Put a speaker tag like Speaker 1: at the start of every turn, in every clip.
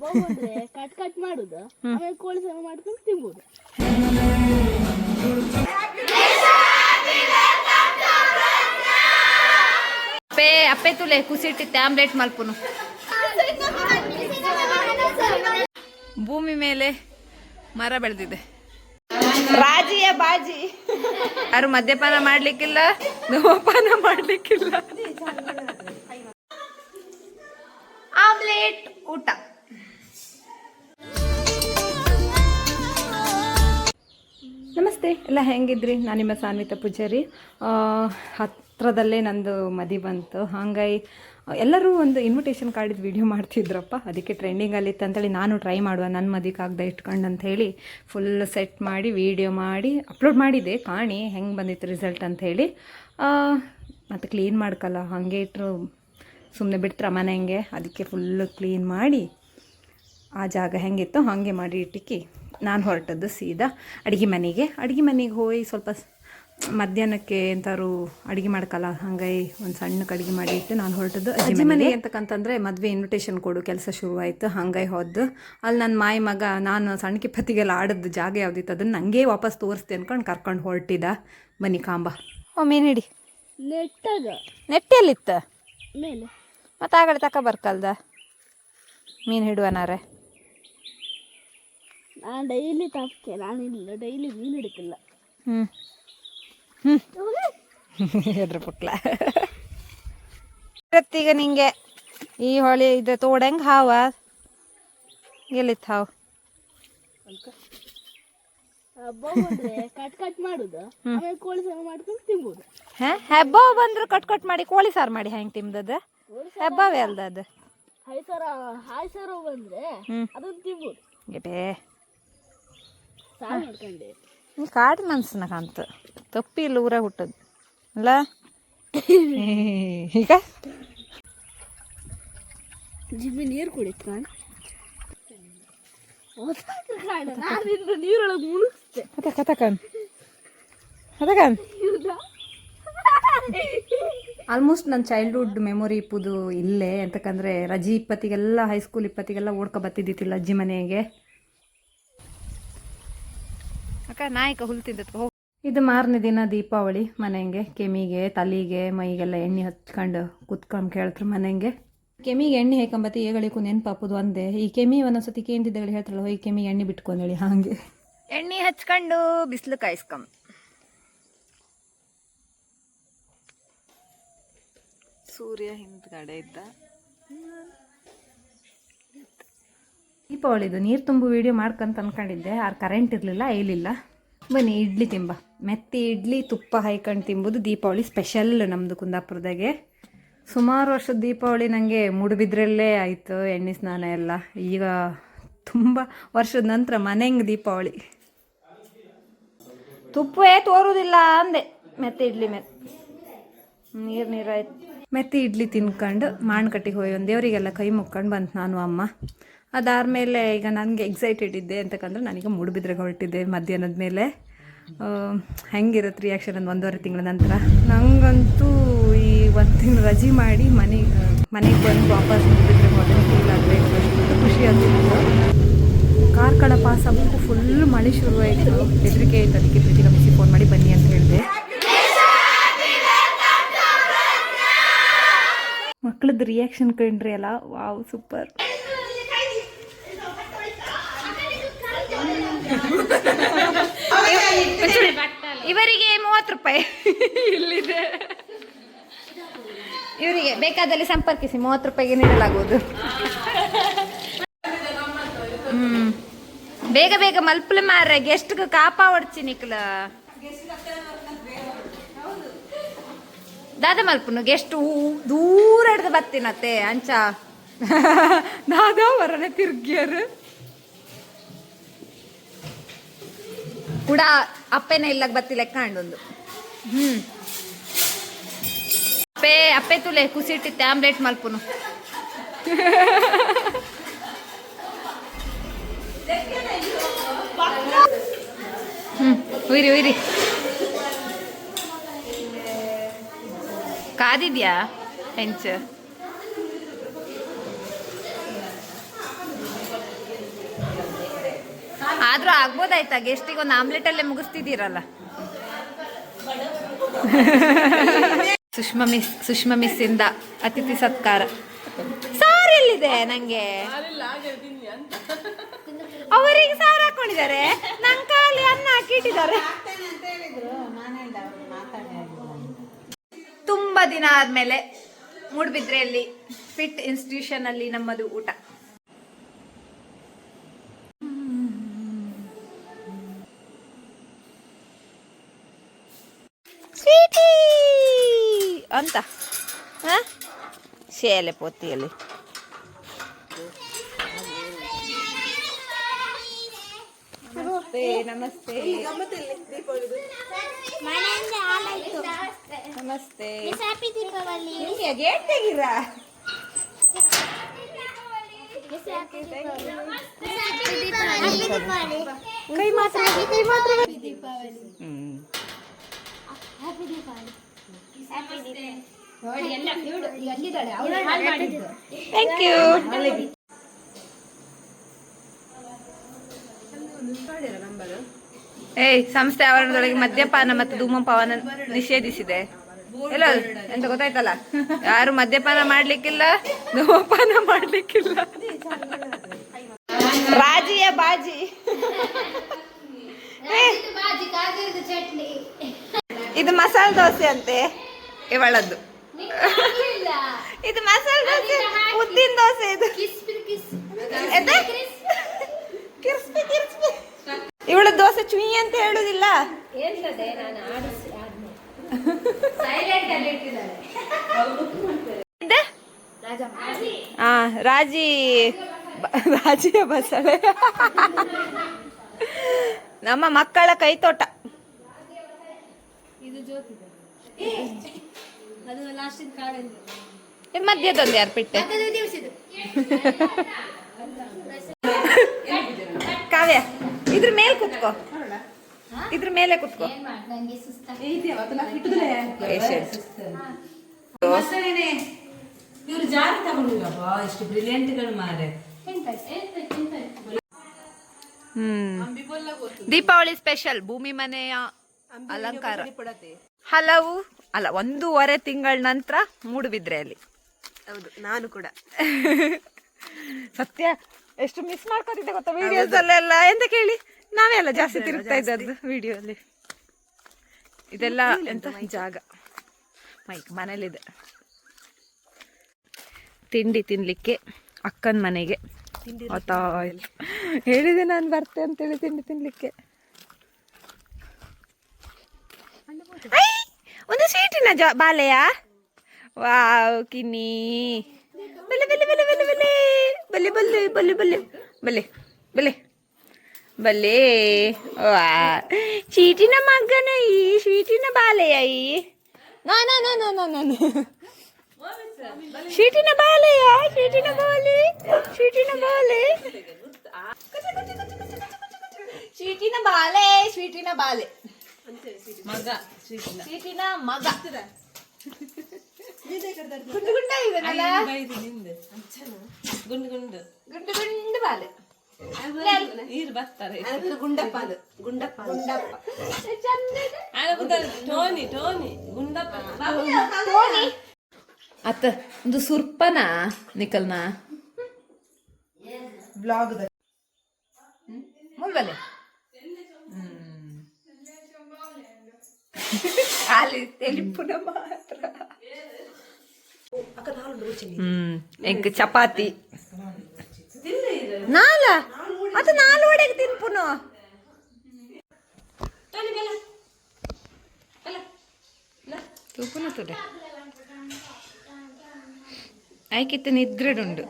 Speaker 1: ಬೋದ್ರೆ cut cut ಮಾಡುದು ಆಮೇಲೆ ಕೋಳಿ ಸಾರು ಮಾಡ್ಕೊಂಡು ತಿನ್ಬೋದು.
Speaker 2: ಅಪ್ಪೆ ತುಲೆ ಕುಸಿಟ್ಟಿತ್ತೆ ಆಮ್ಲೆಟ್ ಮಲ್ಪುನು. ಭೂಮಿ ಮೇಲೆ ಮರ ಬೆಳೆದಿದೆ. ರಾಜಿಯ ಬಾಜಿ. ಯಾರು ಮದ್ಯಪಾನ ಮಾಡ್ಲಿಕ್ಕಿಲ್ಲ, ಧೂಮಪಾನ ಮಾಡ್ಲಿಕ್ಕಿಲ್ಲ. ಆಮ್ಲೆಟ್ ಊಟ. ನಮಸ್ತೆ ಎಲ್ಲ, ಹೆಂಗಿದ್ರಿ? ನಾನು ನಿಮ್ಮ ಸಾನ್ವಿತಾ ಪೂಜಾರಿ. ಹತ್ರದಲ್ಲೇ ನಂದು ಮದುವೆ ಬಂತು, ಹಾಗಾಗಿ ಎಲ್ಲರೂ ಒಂದು ಇನ್ವಿಟೇಷನ್ ಕಾರ್ಡಿದ್ದು ವಿಡಿಯೋ ಮಾಡ್ತಿದ್ರಪ್ಪ. ಅದಕ್ಕೆ ಟ್ರೆಂಡಿಂಗಲ್ಲಿತ್ತು ಅಂತೇಳಿ ನಾನು ಟ್ರೈ ಮಾಡುವ ನನ್ನ ಮದುವೆ ಕಾಗದ ಇಟ್ಕೊಂಡು ಅಂಥೇಳಿ ಫುಲ್ ಸೆಟ್ ಮಾಡಿ ವಿಡಿಯೋ ಮಾಡಿ ಅಪ್ಲೋಡ್ ಮಾಡಿದ್ದೆ. ಕಾಣಿ ಹೆಂಗೆ ಬಂದಿತ್ತು ರಿಸಲ್ಟ್ ಅಂಥೇಳಿ. ಮತ್ತು ಕ್ಲೀನ್ ಮಾಡ್ಕಲ್ಲ, ಹಾಗೆ ಇಟ್ಟರು ಸುಮ್ಮನೆ ಬಿಡ್ತಾರೆ ಮನೆ ಹೆಂಗೆ. ಅದಕ್ಕೆ ಫುಲ್ಲು ಕ್ಲೀನ್ ಮಾಡಿ ಆ ಜಾಗ ಹೆಂಗಿತ್ತು ಹಾಗೆ ಮಾಡಿ ಇಟ್ಟಿಕ್ಕಿ ನಾನು ಹೊರಟದ್ದು ಸೀದಾ ಅಡುಗೆ ಮನೆಗೆ ಹೋಗಿ ಸ್ವಲ್ಪ ಮಧ್ಯಾಹ್ನಕ್ಕೆ ಎಂತಾರು ಅಡುಗೆ ಮಾಡ್ಕಲ್ಲ, ಹಾಗಾಗಿ ಒಂದು ಸಣ್ಣಕ್ಕೆ ಅಡುಗೆ ಮಾಡಿ ಇಟ್ಟು ನಾನು ಹೊರಟದ್ದು ಅಜ್ಜಿ ಮನೆಗೆ. ಅಂತಕ್ಕಂತಂದರೆ ಮದುವೆ ಇನ್ವಿಟೇಷನ್ ಕೊಡು ಕೆಲಸ ಶುರುವಾಯಿತು. ಹಾಗಾಗಿ ಹೋದ್ದು ಅಲ್ಲಿ ನನ್ನ ಮಾಯಿ ಮಗ ನಾನು ಸಣ್ಣಕ್ಕೆ ಪತ್ತಿಗೆಲ್ಲ ಆಡೋದು ಜಾಗ ಯಾವುದಿತ್ತು ಅದನ್ನು ನನಗೆ ವಾಪಸ್ ತೋರಿಸ್ತೆ ಅಂದ್ಕೊಂಡು ಕರ್ಕೊಂಡು ಹೊರಟಿದ್ದ. ಬನ್ನಿ ಕಾಂಬ. ಮೀನು ಹಿಡಿ. ನೆಟ್ಟೆಲ್ಲಿತ್ತ
Speaker 1: ಮೇಲೆ
Speaker 2: ಮತ್ತು ಆಗಡೆ ತಕ ಬರ್ಕಲ್ದ ಮೀನು ಹಿಡುವನಾರೆ.
Speaker 1: ನಾನು ಡೈಲಿ ತಪ್ಪೆ, ನಾನಿಲ್ಲ ಡೈಲಿ ಮೀನು ಹಿಡಿತಿಲ್ಲ.
Speaker 2: ಹೆದ್ರ ಪುಟ್ಲ ಈಗ ನಿಂಗೆ ಈ ಹೊಳಿ ಇದು ತೋಡಂಗೆ ಹಾವ ಎಲ್ಲಿತ್ತು ಹಾವು.
Speaker 1: ಬೋದ್ರೆ ಕಟ್ ಕಟ್ ಮಾಡುದು ಆಮೇಲೆ ಕೋಳಿ ಸಾರು ಮಾಡ್ಕೊಂಡು ತಿನ್ಬೋದು.
Speaker 2: ಹೆಬ್ಬ ಬಂದ್ರು ಕಟ್ ಮಾಡಿ ಕೋಳಿ ಸಾರು ಮಾಡಿ ಹೆಂಗೆ ತಿಂದದ? ಹೆಬ್ಬವೇ ಅಲ್ದ ಅದು.
Speaker 1: ಹಾಯ್ ಸಾರು ಬಂದ್ರೆ ಅದನ್ನು ತಿನ್ಬೋದು.
Speaker 2: ಗೆಟೇ
Speaker 1: ಸಾರು ಮಾಡ್ಕೊಂಡೆ
Speaker 2: ನೀ ಕಾಡು ಮನ್ಸನ ಕಾಂತ ತಪ್ಪಿ ಇಲ್ಲ ಊರಾಗ ಹುಟ್ಟದು ಅಲ್ಲ. ಈಗ
Speaker 1: ಜಿಮ್ಮಿ ನೀರು ಕುಡಿತು ಕಾಣ, ನಾನಿಂದ ನೀರೊಳಗೆ ಮುಳುಗಿಸ್ತೆ.
Speaker 2: ಆಲ್ಮೋಸ್ಟ್ ನನ್ನ ಚೈಲ್ಡ್ಹುಡ್ ಮೆಮೊರಿ ಇಪ್ಪುದು ಇಲ್ಲೇ. ಅಂತಕಂದ್ರೆ ರಜಿ ಇಪ್ಪತ್ತಿಗೆಲ್ಲ ಹೈಸ್ಕೂಲ್ ಇಪ್ಪತ್ತಿಗೆಲ್ಲ ಓಡ್ಕೊ ಬತ್ತಿದ್ದಿತ್ತಿಲ್ಲ ಅಜ್ಜಿ ಮನೆಗೆ. ಅಕ್ಕ ನಾಯಕ ಹುಲ್ತಿದ್ದತ್ತು. ಇದು ಮಾರನೇ ದಿನ ದೀಪಾವಳಿ. ಮನೆಗೆ ಕೆಮಿಗೆ ತಲೆಗೆ ಮೈಗೆಲ್ಲ ಎಣ್ಣೆ ಹಚ್ಕೊಂಡು ಕುತ್ಕೊಂಡು ಕೇಳ್ತಾರೆ ಮನೆಗೆ. ಕೆಮಿಗೆ ಎಣ್ಣೆ ಹೇಕಂಬತ್ತಿ ಏಗಳಿಗೂ ನೆನಪಾಪುದು ಅಂದೆ. ಈ ಕೆಮಿ ಒಂದೊಂದ್ಸತಿ ಕೇಂದಿದ್ದಗಳು ಹೇಳ್ತಾರಲ್ಲ, ಹೋಗಿ ಕೆಮಿಗೆ ಎಣ್ಣೆ ಬಿಟ್ಕೊಂಡೇಳಿ ಹಾಗೆ ಎಣ್ಣೆ ಹಚ್ಕೊಂಡು ಬಿಸಿಲು ಕಾಯಿಸ್ಕೊಂಬ. ಸೂರ್ಯ ಹಿಂದ್ಗಡೆ ಇದ್ದ. ದೀಪಾವಳಿದು ನೀರು ತುಂಬು ವಿಡಿಯೋ ಮಾಡ್ಕಂತ ಅನ್ಕೊಂಡಿದ್ದೆ, ಆರು ಕರೆಂಟ್ ಇರಲಿಲ್ಲ, ಏಲಿಲ್ಲ. ಬನ್ನಿ ಇಡ್ಲಿ ತಿಂಬ. ಮೆತ್ತಿ ಇಡ್ಲಿ ತುಪ್ಪ ಹಾಯ್ಕೊಂಡು ತಿಂಬೋದು ದೀಪಾವಳಿ ಸ್ಪೆಷಲ್ ನಮ್ಮದು ಕುಂದಾಪುರದಾಗೆ. ಸುಮಾರು ವರ್ಷದ ದೀಪಾವಳಿ ನನಗೆ ಮೂಡುಬಿದ್ರಲ್ಲೇ ಆಯಿತು ಎಣ್ಣೆ ಸ್ನಾನ ಎಲ್ಲ. ಈಗ ತುಂಬ ವರ್ಷದ ನಂತರ ಮನೆಂಗೆ ದೀಪಾವಳಿ. ತುಪ್ಪವೇ ತೋರುವುದಿಲ್ಲ ಅಂದೆ. ಮೆತ್ತಿ ಇಡ್ಲಿ ನೀರಾಯ್ತು. ಮೆತ್ತಿ ಇಡ್ಲಿ ತಿನ್ಕೊಂಡು ಮಾಣ್ಕಟ್ಟಿಗೆ ಹೋಗಿ ಒಂದು ದೇವರಿಗೆಲ್ಲ ಕೈ ಮುಕ್ಕೊಂಡು ಬಂತು ನಾನು ಅಮ್ಮ. ಅದಾದಮೇಲೆ ಈಗ ನನಗೆ ಎಕ್ಸೈಟೆಡ್ ಇದ್ದೆ ಅಂತಕಂದ್ರೆ ನಾನೀಗ ಮೂಡುಬಿದ್ರೆಗೆ ಹೊರಟಿದ್ದೆ ಮಧ್ಯಾಹ್ನದ ಮೇಲೆ. ಹೆಂಗಿರುತ್ತೆ ರಿಯಾಕ್ಷನ್ ಒಂದು 1.5 ತಿಂಗಳ ನಂತರ. ನನಗಂತೂ ಈ 1 ತಿಂಗಳು ರಜೆ ಮಾಡಿ ಮನೆಗೆ ಬಂದು ವಾಪಸ್ ಮೂಡುಬಿದ್ರೆಗೆ ಹೊರಟು ಫೀಲ್ ಆಗಬೇಕು, ಅಷ್ಟು ಖುಷಿ ಆಗ್ತಿತ್ತು. ಕಾರ್ಕಳ ಪಾಸ್ ಆಗ್ಬಿಟ್ಟು ಫುಲ್ ಮಳೆ ಶುರುವಾಯಿತು. ಹೆದರಿಕೆ ಆಯಿತು. ಅದಕ್ಕೆ ಪ್ರೀತಿಗೆ ಮಿಸಿ ಫೋನ್ ಮಾಡಿ ಬನ್ನಿ ಅಂತ ಹೇಳಿದೆ. ಮಕ್ಕಳದ್ದು ರಿಯಾಕ್ಷನ್ ಕಂಡ್ರಿ ಅಲ್ಲ, ವಾವ್ ಸೂಪರ್. ಇವರಿಗೆ 30 ರೂಪಾಯಿ ಇಲ್ಲಿದೆ. ಇವರಿಗೆ ಬೇಕಾದಲ್ಲಿ ಸಂಪರ್ಕಿಸಿ, 30 ರೂಪಾಯಿಗೆ ನೀಡಲಾಗುವುದು. ಬೇಗ ಬೇಗ ಮಲ್ಪಲೆ ಮಾರ ಗೆಸ್ಟ್ಗೆ ಕಾಪಾ ಹೊಡ್ಚಿ ನಿಕ್ಲ ದಾದ ಮಲ್ಪನು ಗೆಸ್ಟ್ ದೂರ ಹಿಡ್ದು ಬತ್ತೀನತ್ತೆ ಅಂಚ ದಾದ ಹೊರನೆ ತಿರ್ಗಿಯರು ಕೂಡ ಅಪ್ಪೇನ ಇಲ್ಲಾಗ ಬತ್ತಿ ಲೆಕ್ಕ ಹಣ್ಣೊಂದು. ಅಪ್ಪೆ ತುಲೆ ಕುಸಿಟ್ಟಿತ್ತೆ ಆಮ್ಲೆಟ್ ಮಲ್ಪುನು. ಉಯ್ರಿ ಕಾದಿದ್ಯಾ ಹೆಂಚ ಆದ್ರೂ ಆಗ್ಬೋದಾಯ್ತಾ ಗೆಸ್ಟಿಗೆ ಒಂದು ಆಮ್ಲೆಟ್ ಅಲ್ಲೇ ಮುಗಿಸ್ತಿದ್ದೀರಲ್ಲ. ಸುಷ್ಮಾ ಮಿಸ್ ಇಂದ ಅತಿಥಿ ಸತ್ಕಾರ. ಸಾರು ಎಲ್ಲಿದೆ ನಂಗೆ? ಅವರಿಗೆ ಸಾರು ಹಾಕೊಂಡಿದ್ದಾರೆ, ನಂಗೆ ಖಾಲಿ ಅನ್ನ ಹಾಕಿಟ್ಟಿದ್ದಾರೆ. ತುಂಬಾ ದಿನ ಆದ್ಮೇಲೆ ಮೂಡ್ಬಿದ್ರೆಯಲ್ಲಿ ಫಿಟ್ ಇನ್ಸ್ಟಿಟ್ಯೂಷನ್ ಅಲ್ಲಿ ನಮ್ಮದು ಊಟ. ಸ್ವೀಟಿ ಅಂತ ಶೇಲೆ ಪೋತಿಯಲ್ಲಿ ನಮಸ್ತೆ ನಮಸ್ತೆ ನಮಸ್ತೆ. ಗೇಟ್ ತೆಗೀರ. ಕೈ ಮಾತ್ರ ಕೈ ಮಾತ್ರ. Thank you. ಸಂಸ್ಥೆ ಆವರಣದೊಳಗೆ ಮದ್ಯಪಾನ ಮತ್ತು ಧೂಮಪಾನ ನಿಷೇಧಿಸಿದೆ. ಎಲ್ಲ ಎಂತ ಗೊತ್ತಾಯ್ತಲ್ಲ, ಯಾರು ಮದ್ಯಪಾನ ಮಾಡ್ಲಿಕ್ಕಿಲ್ಲ, ಧೂಮಪಾನ ಮಾಡ್ಲಿಕ್ಕಿಲ್ಲ. ರಾಜಿಯ ಬಾಜಿ. ಇದು ಮಸಾಲೆ ದೋಸೆ ಅಂತೆ ಇವಳದ್ದು. ಇದು ಮಸಾಲೆ ದೋಸೆ, ಉದ್ದಿನ ದೋಸೆ. ಇದು ಇವಳ ದೋಸೆ ಚುಯಿ ಅಂತ ಹೇಳುದಿಲ್ಲ. ರಾಜಿಯ ಬಸಳೆ. ನಮ್ಮ ಮಕ್ಕಳ ಕೈತೋಟ. ಮಧ್ಯದೊಂದು ಯಾರು ಪಿಟ್ಟೆ. ಕಾವ್ಯ ಇದ್ರ ಮೇಲೆ ಕುತ್ಕೋ, ಇದ್ರ ಮೇಲೆ ಕುತ್ಕೋ.
Speaker 3: ಇವ್ರು ಜಾರಿ ತಗೊಂಡಿರಪ್ಪ, ಎಷ್ಟು ಬ್ರಿಲಿಯಂಟ್ಗಳು ಮಾರೆ.
Speaker 2: ದೀಪಾವಳಿ ಸ್ಪೆಷಲ್ ಭೂಮಿ ಮನೆಯ ಅಲಂಕಾರ. ಹಲವು ಅಲ್ಲ 1.5 ತಿಂಗಳ ನಂತರ ಮೂಡುಬಿದ್ರೆಯಲ್ಲಿ.
Speaker 3: ಹೌದು, ನಾನು ಕೂಡ
Speaker 2: ಸತ್ಯ ಎಷ್ಟು ಮಿಸ್ ಮಾಡ್ಕೊತಿದ್ದೆ ಗೊತ್ತಾ ವಿಡಿಯೋಸ್ ಅಲ್ಲೆಲ್ಲ. ಎಂತ ಕೇಳಿ ನಾವೇ ಅಲ್ಲ ಜಾಸ್ತಿ ತಿರುಗ್ತಾ ಇದ್ದದ್ದು ವಿಡಿಯೋ ಅಲ್ಲಿ. ಇದೆಲ್ಲ ಎಂತ ಜಾಗ ಮೈಕ್ ಮನೇಲಿದೆ. ತಿಂಡಿ ತಿನ್ಲಿಕ್ಕೆ ಅಕ್ಕನ ಮನೆಗೆ ಹೇಳಿದೆ ನಾನು ಬರ್ತೆ ಅಂತೇಳಿ ತಿಂಡಿ ತಿನ್ಲಿಕ್ಕೆ. ಒಂದು ಸ್ವೀಟಿನ ಬಾಲೆಯ. ವಾವ್ ಕಿನ್ನಿ ಬಲ್ಲೆ ಬಲ್ಲೆ ಬಲ್ಲೆ ಬಲ್ಲೆ ಬಲ್ಲೆ ಬಲ್ಲೆ ಬಲ್ಲೆ ಬಲ್ಲೆ ಬಲ್ಲೆ ಬಲ್ಲೆ ಬಲ್ಲೆ. ವಾ ಚೀಟಿನ ಮಗನ ಈ ಸ್ವೀಟಿನ ಬಾಲೆಯ ಈ ಸ್ವೀಟಿನ ಬಾಲೆಯ ಸ್ವೀಟಿನ ಬಾಲೆ ಸ್ವೀಟಿನ ಬಾಲೆ ಸ್ವೀಟಿನ ಬಾಲೆ ಸ್ವೀಟಿನ ಬಾಲೆ
Speaker 3: ಮಗ
Speaker 2: ಸ್ವೀಟಿನ ಮಗ. ಗುಂಡು ಗುಂಡ ಇದೆನಲ್ಲ,
Speaker 3: ಗುಂಡು ಗುಂಡು
Speaker 2: ಗುಂಡು ಗುಂಡು ಬಾಲೆ.
Speaker 3: ನೀರು ಬರ್ತಾರೆ.
Speaker 2: ಗುಂಡಪ್ಪ ಅದು ಗುಂಡಪ್ಪ ಗುಂಡಪ್ಪ
Speaker 3: ಟೋನಿ ಟೋನಿ ಗುಂಡಪ್ಪ
Speaker 2: ಅತ್ತ ಒಂದು ಸುರ್ಪನ ನಿಕಲ್ನ ಬ್ಲಾಗ್ ಮುಲ್ವಲೆ ಅಲ್ಲಿ ತೆಲಿಪುನ ಮಾತ್ರ. ಎಂಕ್ ಚಪಾತಿ ನಾಲ ಮತ್ತೆ 4 ಒಡೆಗೆ ತಿನ್ಪುನು. ತೂಪುನ ತುಡೆ ಆಯ್ಕಿತ್ತು ನಿದ್ರೆಡುಂಡು.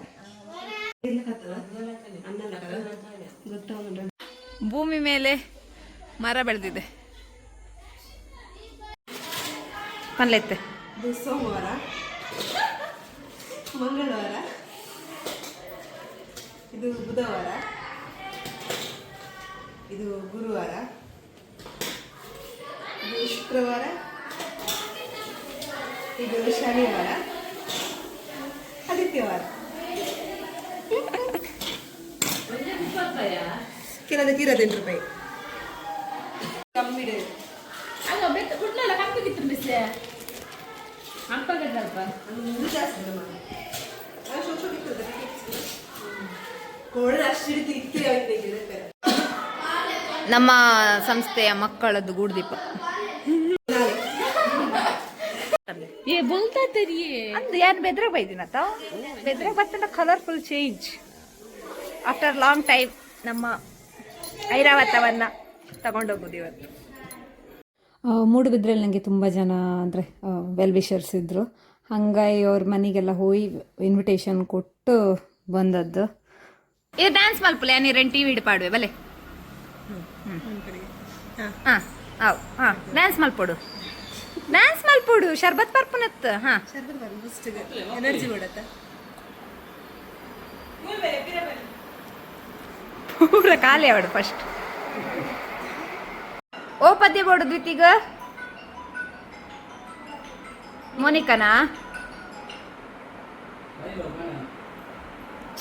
Speaker 2: ಭೂಮಿ ಮೇಲೆ ಮರ ಬೆಳೆದಿದೆ. ಪನ್ಲೆತ್ತೆ
Speaker 3: ಇದು ಸೋಮವಾರ, ಮಂಗಳವಾರ, ಇದು ಬುಧವಾರ, ಇದು ಗುರುವಾರ, ಇದು ಶುಕ್ರವಾರ, ಇದು ಶನಿವಾರ, ಆದಿತ್ಯವಾರ. ಕೆಲದಕ್ಕೆ 28 ರೂಪಾಯಿ ಕಮ್ಮಿ ಇದೆ.
Speaker 1: ಆಗ ಬೆತ್ತ ಕುಟ್ಲೆಲ್ಲ ಕಪ್ಪಿಗಿತ್ತು ಬಿಸಿ ಹಾಕ್ಬೇಕಲ್ಪ
Speaker 3: ಇದು ಜಾಸ್ತಿ ನಮ್ಮ ಕೋಳಿ ಅಷ್ಟು ಹಿಡಿದು ಇಕ್ಕಿ ಆಯ್ತು.
Speaker 2: ನಮ್ಮ ಸಂಸ್ಥೆಯ ಮಕ್ಕಳದ್ದು ಗೂಡ್ದೀಪ
Speaker 1: ಏ ಬೋಲ್ತಾ ತರಿಯೇ
Speaker 2: ಅಂದ್ ಏನ್ ಬೆದ್ರಾಗ ಬೈದಿನತ್ತ ಬೆದ್ರಾಗ ಬರ್ತಂಡ colourful change after long time ನಮ್ಮ ಐರಾವತವನ್ನ ತಗೊಂಡೋಗೋದು ಇವತ್ತು. ಮೂಡುಬಿದ್ರಲ್ಲಿ ನನಗೆ ತುಂಬ ಜನ ಅಂದರೆ ವೆಲ್ ವಿಷರ್ಸ್ ಇದ್ದರು. ಹಂಗಾಗಿ ಅವ್ರ ಮನೆಗೆಲ್ಲ ಹೋಗಿ ಇನ್ವಿಟೇಷನ್ ಕೊಟ್ಟು ಬಂದದ್ದು. ಇದು ಡ್ಯಾನ್ಸ್ ಮಲ್ಪಲೆ ನೀ ಟಿ ವಿ ಪಾಡುವೆ ಬಲೆ ಹಾಂ ಹೌದು ಹಾಂ ಡ್ಯಾನ್ಸ್ ಮಲ್ಪೊಡು ಡ್ಯಾನ್ಸ್ ಮಲ್ಪೊಡು ಶರ್ಬತ್ ಪರ್ಪುನತ್ ಹಾಂ
Speaker 3: ಎನರ್ಜಿ ಕೊಡತ್ತ
Speaker 2: ಪೂರ ಖಾಲಿ ಅವಡು ಫಸ್ಟ್ ಓ ಪದ್ಯ ಬೋಡು ದ್ವಿತೀಗ ಮೋನಿಕನಾ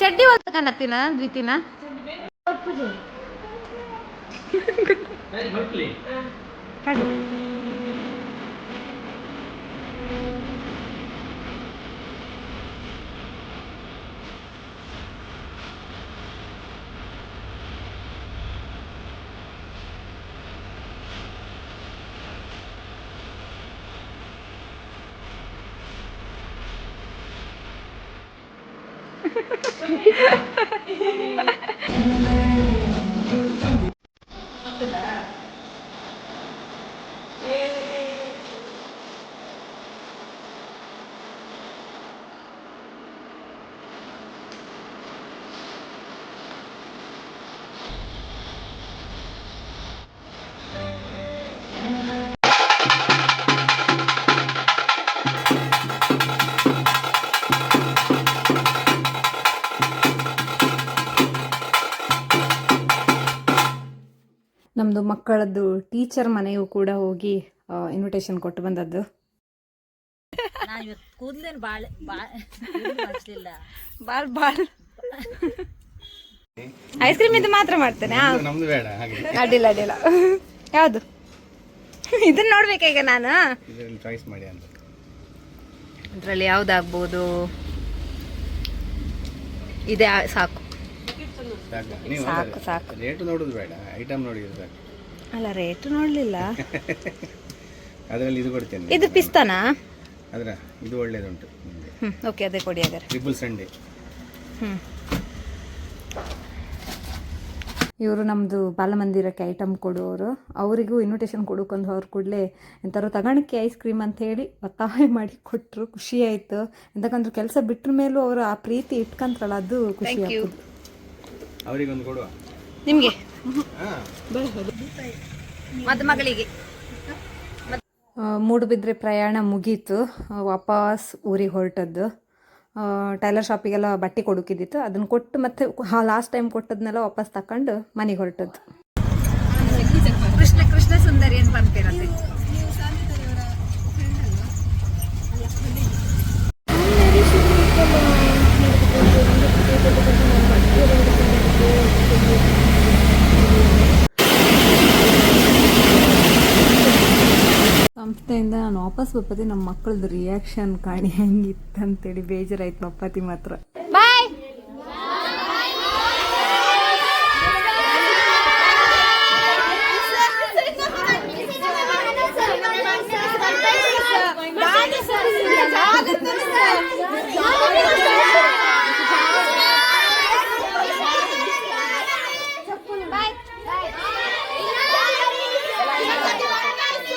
Speaker 2: ಚಡ್ಡಿ ಹೊಲ್ತ ಕನ್ನತ್ತಿನ ದ್ವಿತೀನ ಕಡು ನಮ್ಮದು ಮಕ್ಕಳದ್ದು ಟೀಚರ್ ಮನೆಗೂ ಕೂಡ ಹೋಗಿ ಇನ್ವಿಟೇಷನ್ ಕೊಟ್ಟು ಬಂದದ್ದು.
Speaker 1: ಕೂದಲೇನು
Speaker 2: ಬಾಳ್ ಬಾಳ್ ಐಸ್ ಕ್ರೀಮ್ ಇದು ಮಾತ್ರ ಮಾಡ್ತೇನೆ. ಅಡ್ಡಿಲ್ಲ ಅಡ್ಡಿಲ್ಲ. ಯಾವುದು ಇದನ್ನ ನೋಡ್ಬೇಕೀಗ ನಾನು
Speaker 4: ಚಾಯ್ಸ್ ಮಾಡಿ ಅಂತ.
Speaker 2: ಇದರಲ್ಲಿ ಯಾವ್ದಾಗ್ಬೋದು? ಇದೇ ಸಾಕು ಸಾಕು ಸಾಕು.
Speaker 4: ರೇಟ್ ನೋಡೋದು ಬೇಡ, ಐಟಮ್ ನೋಡಿದ್ರೆ ಸಾಕು.
Speaker 2: ಅಲ್ಲ ರೇಟ್ ನೋಡ್ಲಿಲ್ಲ.
Speaker 4: ಅದರಲ್ಲಿ ಇದು ಕೊಡ್ತೇನೆ.
Speaker 2: ಇದು ಪಿಸ್ತಾನಾ?
Speaker 4: ಅದರ ಇದು ಒಳ್ಳೇದುಂಟು.
Speaker 2: ಓಕೆ ಅದೇ ಕೊಡಿ ಹಾಗಾದ್ರೆ.
Speaker 4: Triple Sunday.
Speaker 2: ಇವರು ನಮ್ಮದು ಬಾಲಮಂದಿರಕ್ಕೆ ಐಟಮ್ ಕೊಡುವವರು. ಅವರಿಗೂ ಇನ್ವಿಟೇಷನ್ ಕೊಡೋಕೊಂದು ಅವ್ರ ಕೂಡಲೇ ಎಂಥಾರು ತಗೊಳಕ್ಕೆ ಐಸ್ ಕ್ರೀಮ್ ಅಂತ ಹೇಳಿ ಒತ್ತಾಯ ಮಾಡಿ ಕೊಟ್ಟರು. ಖುಷಿ ಆಯಿತು. ಎಂತಕ್ಕಂದ್ರೆ ಕೆಲಸ ಬಿಟ್ರ ಮೇಲೂ ಅವರು ಆ ಪ್ರೀತಿ ಇಟ್ಕೊಂತಾರಲ್ಲ, ಅದು ಖುಷಿ ಆಯ್ತು.
Speaker 4: ಅವರಿಗೊಂದು ಕೊಡುವ.
Speaker 2: ನಿಮಗೆ ಮದುಮಗಳಿಗೆ ಮೂಡುಬಿದ್ರೆ ಪ್ರಯಾಣ ಮುಗೀತು. ವಾಪಸ್ ಊರಿಗೆ ಹೊರಟದ್ದು. ಟೈಲರ್ ಶಾಪಿಗೆಲ್ಲ ಬಟ್ಟೆ ಕೊಡೋಕಿದ್ದಿತ್ತು. ಅದನ್ನು ಕೊಟ್ಟು ಮತ್ತೆ ಲಾಸ್ಟ್ ಟೈಮ್ ಕೊಟ್ಟದನ್ನೆಲ್ಲ ವಾಪಸ್ ತಕೊಂಡು ಮನೆಗೆ ಹೊರಟದ್ದು. ಕೃಷ್ಣ ಕೃಷ್ಣ ಸುಂದರಿ ಏನು ಬಂತೀರಂತೆ. ಸಂಸ್ಥೆಯಿಂದ ನಾನು ವಾಪಸ್ ಬಪ್ಪತಿ ನಮ್ಮ ಮಕ್ಕಳದ್ದು ರಿಯಾಕ್ಷನ್ ಕಾಣಿ ಹೆಂಗಿತ್ತು ಅಂತೇಳಿ ಬೇಜಾರಾಯ್ತು. ಬಪ್ಪತಿ ಮಾತ್ರ ಬಾಯ್.